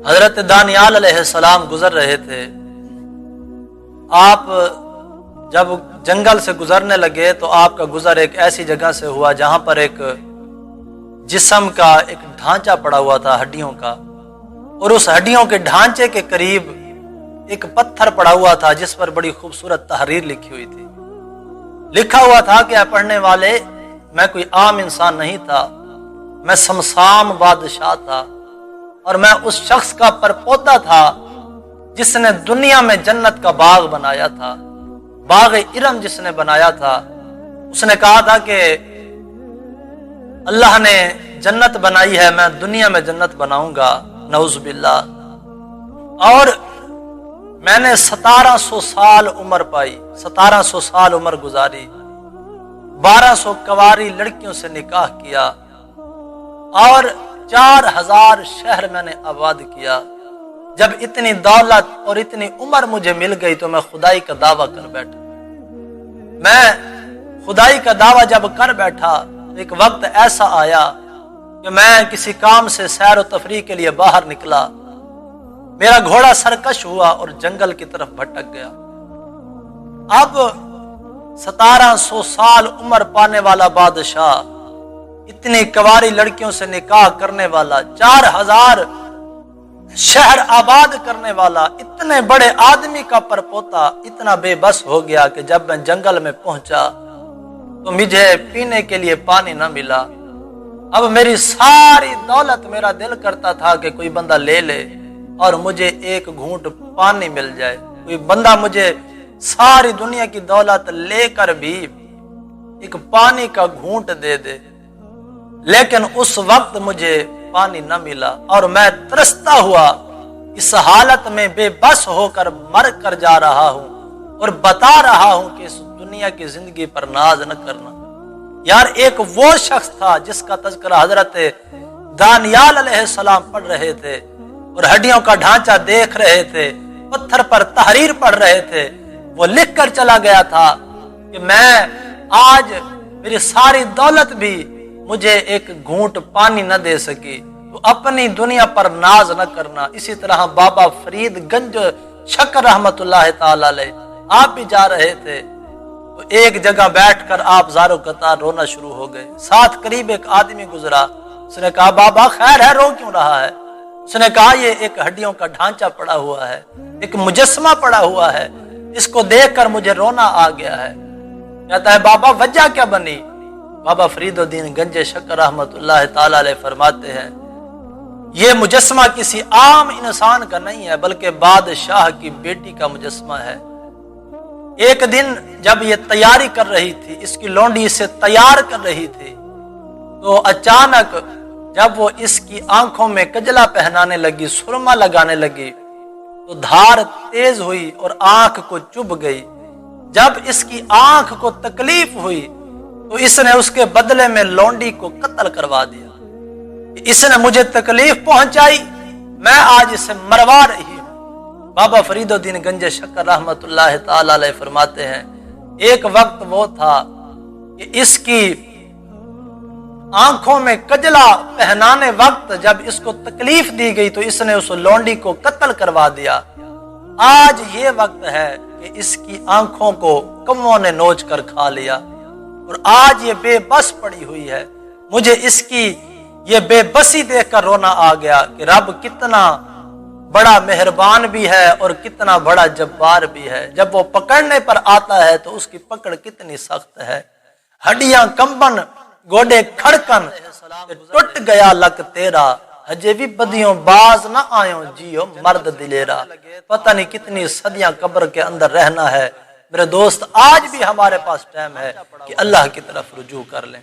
حضرت دانیال علیہ السلام گزر رہے تھے۔ آپ جب جنگل سے گزرنے لگے تو آپ کا گزر ایک ایسی جگہ سے ہوا جہاں پر ایک جسم کا ایک ڈھانچہ پڑا ہوا تھا ہڈیوں کا، اور اس ہڈیوں کے ڈھانچے کے قریب ایک پتھر پڑا ہوا تھا جس پر بڑی خوبصورت تحریر لکھی ہوئی تھی۔ لکھا ہوا تھا کہ اے پڑھنے والے، میں کوئی عام انسان نہیں تھا، میں سمسام بادشاہ تھا، اور میں اس شخص کا پرپوتا تھا جس نے دنیا میں جنت کا باغ بنایا تھا، باغ ارم جس نے بنایا تھا۔ اس نے کہا تھا کہ اللہ نے جنت بنائی ہے، میں دنیا میں جنت بناؤں گا، نعوذ باللہ۔ اور میں نے 1700 سال عمر پائی، 1700 سال عمر گزاری، 1200 کنواری لڑکیوں سے نکاح کیا، اور 4000 شہر میں نے آباد کیا۔ جب اتنی دولت اور اتنی عمر مجھے مل گئی تو میں خدائی کا دعویٰ کر بیٹھا۔ میں خدائی کا دعویٰ جب کر بیٹھا تو ایک وقت ایسا آیا کہ میں کسی کام سے سیر و تفریح کے لیے باہر نکلا، میرا گھوڑا سرکش ہوا اور جنگل کی طرف بھٹک گیا۔ اب 1700 سال عمر پانے والا بادشاہ، اتنی کنواری لڑکیوں سے نکاح کرنے والا، 4000 شہر آباد کرنے والا، اتنے بڑے آدمی کا پرپوتا اتنا بے بس ہو گیا کہ جب میں جنگل میں پہنچا تو مجھے پینے کے لیے پانی نہ ملا۔ اب میری ساری دولت، میرا دل کرتا تھا کہ کوئی بندہ لے لے اور مجھے ایک گھونٹ پانی مل جائے، کوئی بندہ مجھے ساری دنیا کی دولت لے کر بھی ایک پانی کا گھونٹ دے دے، لیکن اس وقت مجھے پانی نہ ملا، اور میں ترستا ہوا اس حالت میں بے بس ہو کر مر کر جا رہا ہوں، اور بتا رہا ہوں کہ اس دنیا کی زندگی پر ناز نہ کرنا۔ یار، ایک وہ شخص تھا جس کا تذکرہ حضرت دانیال علیہ السلام پڑھ رہے تھے، اور ہڈیوں کا ڈھانچہ دیکھ رہے تھے، پتھر پر تحریر پڑھ رہے تھے۔ وہ لکھ کر چلا گیا تھا کہ میں آج میری ساری دولت بھی مجھے ایک گھونٹ پانی نہ دے سکی، تو اپنی دنیا پر ناز نہ کرنا۔ اسی طرح بابا فرید گنج شکر رحمت اللہ تعالی علیہ، آپ بھی جا رہے تھے تو ایک جگہ بیٹھ کر آپ زارو قطار رونا شروع ہو گئے۔ ساتھ قریب ایک آدمی گزرا، اس نے کہا بابا خیر ہے، رو کیوں رہا ہے؟ اس نے کہا یہ ایک ہڈیوں کا ڈھانچہ پڑا ہوا ہے، ایک مجسمہ پڑا ہوا ہے، اس کو دیکھ کر مجھے رونا آ گیا ہے۔ کہتا ہے بابا وجہ کیا بنی؟ بابا فرید الدین گنج شکر رحمت اللہ تعالی علیہ فرماتے ہیں یہ مجسمہ کسی عام انسان کا نہیں ہے بلکہ بادشاہ کی بیٹی کا مجسمہ ہے۔ ایک دن جب یہ تیاری کر رہی تھی، اس کی لونڈی اسے تیار کر رہی تھی، تو اچانک جب وہ اس کی آنکھوں میں کجلا پہنانے لگی، سرما لگانے لگی، تو دھار تیز ہوئی اور آنکھ کو چبھ گئی۔ جب اس کی آنکھ کو تکلیف ہوئی تو اس نے اس کے بدلے میں لونڈی کو قتل کروا دیا۔ اس نے مجھے تکلیف پہنچائی، میں آج اسے مروا رہی ہوں۔ بابا فرید الدین گنج شکر رحمت اللہ تعالی علیہ فرماتے ہیں ایک وقت وہ تھا کہ اس کی آنکھوں میں کجلا پہنانے وقت جب اس کو تکلیف دی گئی تو اس نے اس لونڈی کو قتل کروا دیا۔ آج یہ وقت ہے کہ اس کی آنکھوں کو کموں نے نوچ کر کھا لیا، اور آج یہ بے بس پڑی ہوئی ہے۔ مجھے اس کی یہ بے بسی دیکھ کر رونا آ گیا کہ رب کتنا بڑا مہربان بھی ہے اور کتنا بڑا جبار بھی ہے۔ جب وہ پکڑنے پر آتا ہے تو اس کی پکڑ کتنی سخت ہے۔ ہڈیاں کمبن، گوڑے کھڑکن، ٹوٹ گیا لک تیرا، ہجے بھی بدیوں باز نہ آئوں جیو مرد دلیرا۔ پتہ نہیں کتنی صدیاں قبر کے اندر رہنا ہے میرے دوست، آج بھی ہمارے پاس ٹائم ہے کہ اللہ کی طرف رجوع کر لیں۔